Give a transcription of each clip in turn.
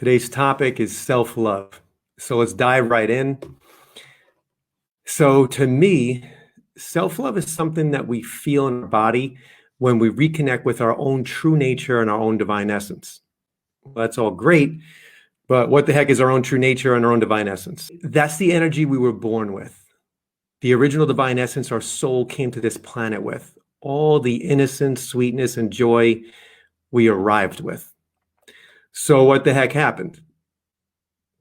Today's topic is self-love. So let's dive right in. So to me, self-love is something that we feel in our body when we reconnect with our own true nature and our own divine essence. Well, that's all great, but what the heck is our own true nature and our own divine essence? That's the energy we were born with. The original divine essence our soul came to this planet with. All the innocence, sweetness, and joy we arrived with. So what the heck happened?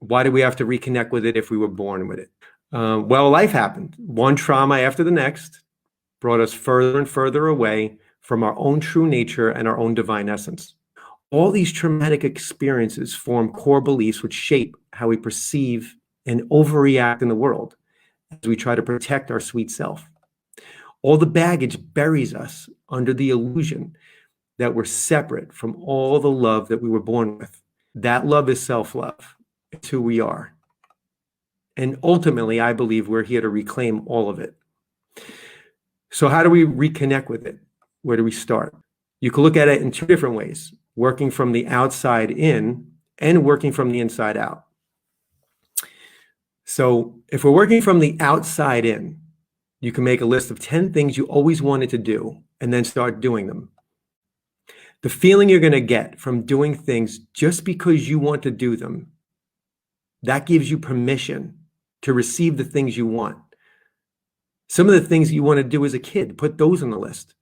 Why did we have to reconnect with it if we were born with it? Well, life happened. One trauma after the next brought us further and further away from our own true nature and our own divine essence. All these traumatic experiences form core beliefs which shape how we perceive and overreact in the world as we try to protect our sweet self. All the baggage buries us under the illusion that we're separate from all the love that we were born with. That love is self-love. It's who we are. And ultimately, I believe we're here to reclaim all of it. So how do we reconnect with it? Where do we start? You can look at it in two different ways, working from the outside in and working from the inside out. So if we're working from the outside in, you can make a list of 10 things you always wanted to do and then start doing them. The feeling you're going to get from doing things just because you want to do them, that gives you permission to receive the things you want. Some of the things you want to do as a kid, put those on the list.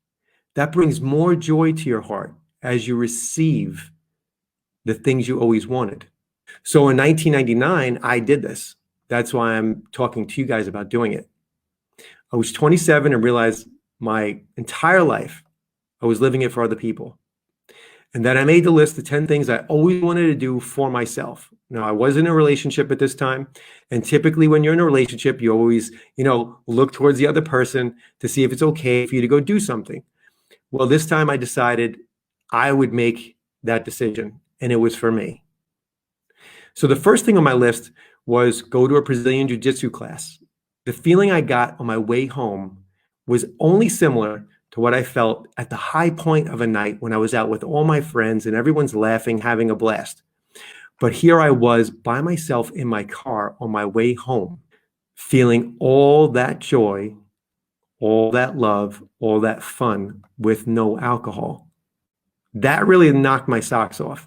That brings more joy to your heart as you receive the things you always wanted. So in 1999, I did this. That's why I'm talking to you guys about doing it. I was 27 and realized my entire life, I was living it for other people. And then I made the list of 10 things I always wanted to do for myself. Now, I was in a relationship at this time. And typically when you're in a relationship, you always, look towards the other person to see if it's okay for you to go do something. Well, this time I decided I would make that decision, and it was for me. So the first thing on my list was go to a Brazilian Jiu-Jitsu class. The feeling I got on my way home was only similar to what I felt at the high point of a night when I was out with all my friends and everyone's laughing, having a blast. But here I was by myself in my car on my way home, feeling all that joy, all that love, all that fun with no alcohol. That really knocked my socks off.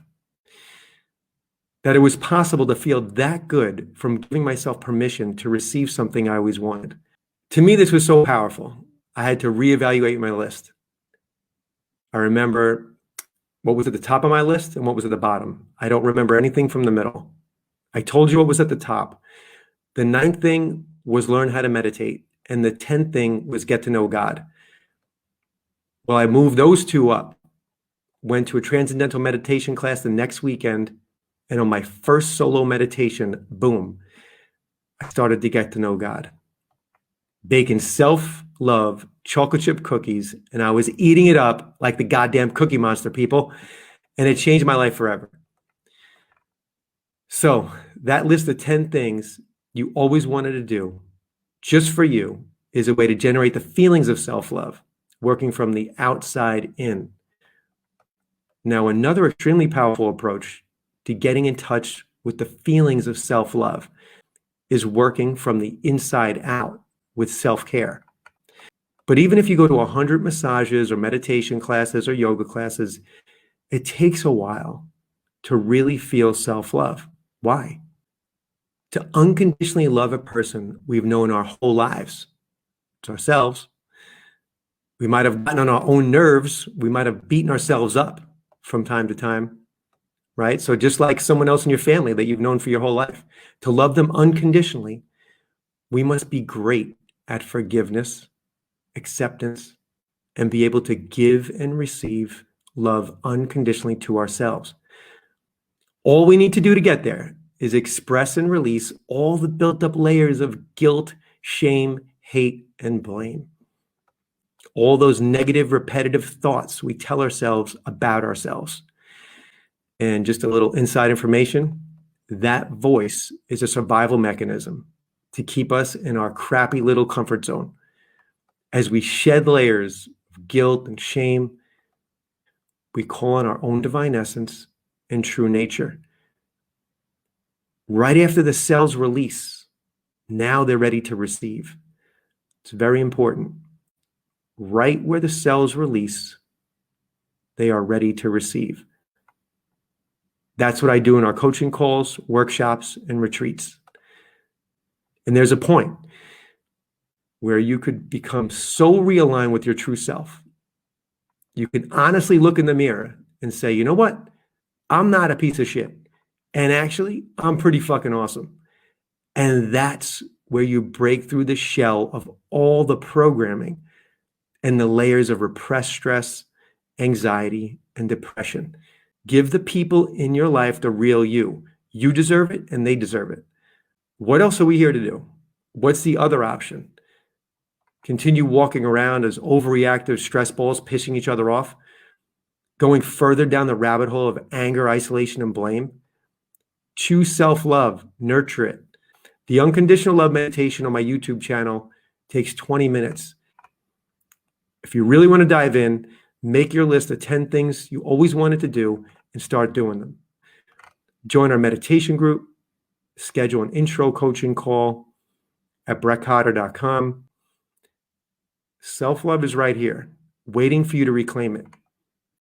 That it was possible to feel that good from giving myself permission to receive something I always wanted. To me, this was so powerful. I had to reevaluate my list. I remember what was at the top of my list and what was at the bottom. I don't remember anything from the middle. I told you what was at the top. The 9th thing was learn how to meditate, and the 10th thing was get to know God. Well, I moved those two up, went to a transcendental meditation class the next weekend, and on my first solo meditation, boom, I started to get to know God. Baking self-love chocolate chip cookies, and I was eating it up like the goddamn Cookie Monster, people, and it changed my life forever. So that list of 10 things you always wanted to do just for you is a way to generate the feelings of self-love, working from the outside in. Now, another extremely powerful approach to getting in touch with the feelings of self-love is working from the inside out with self-care. But even if you go to 100 massages or meditation classes or yoga classes, it takes a while to really feel self-love. Why? To unconditionally love a person we've known our whole lives. It's ourselves. We might have gotten on our own nerves. We might have beaten ourselves up from time to time, right? So just like someone else in your family that you've known for your whole life, to love them unconditionally, we must be great at forgiveness, acceptance, and be able to give and receive love unconditionally to ourselves. All we need to do to get there is express and release all the built up layers of guilt, shame, hate, and blame. All those negative, repetitive thoughts we tell ourselves about ourselves. And just a little inside information, that voice is a survival mechanism to keep us in our crappy little comfort zone. As we shed layers of guilt and shame, we call on our own divine essence and true nature. Right after the cells release, now they're ready to receive. It's very important. Right where the cells release, they are ready to receive. That's what I do in our coaching calls, workshops, and retreats. And there's a point where you could become so realigned with your true self. You can honestly look in the mirror and say, you know what? I'm not a piece of shit. And actually, I'm pretty fucking awesome. And that's where you break through the shell of all the programming and the layers of repressed stress, anxiety, and depression. Give the people in your life the real you. You deserve it and they deserve it. What else are we here to do? What's the other option? Continue walking around as overreactive stress balls, pissing each other off, going further down the rabbit hole of anger, isolation, and blame? Choose self-love, nurture it. The Unconditional Love Meditation on my YouTube channel takes 20 minutes. If you really want to dive in, make your list of 10 things you always wanted to do and start doing them. Join our meditation group, schedule an intro coaching call at breckcotter.com. Self-love is right here, waiting for you to reclaim it.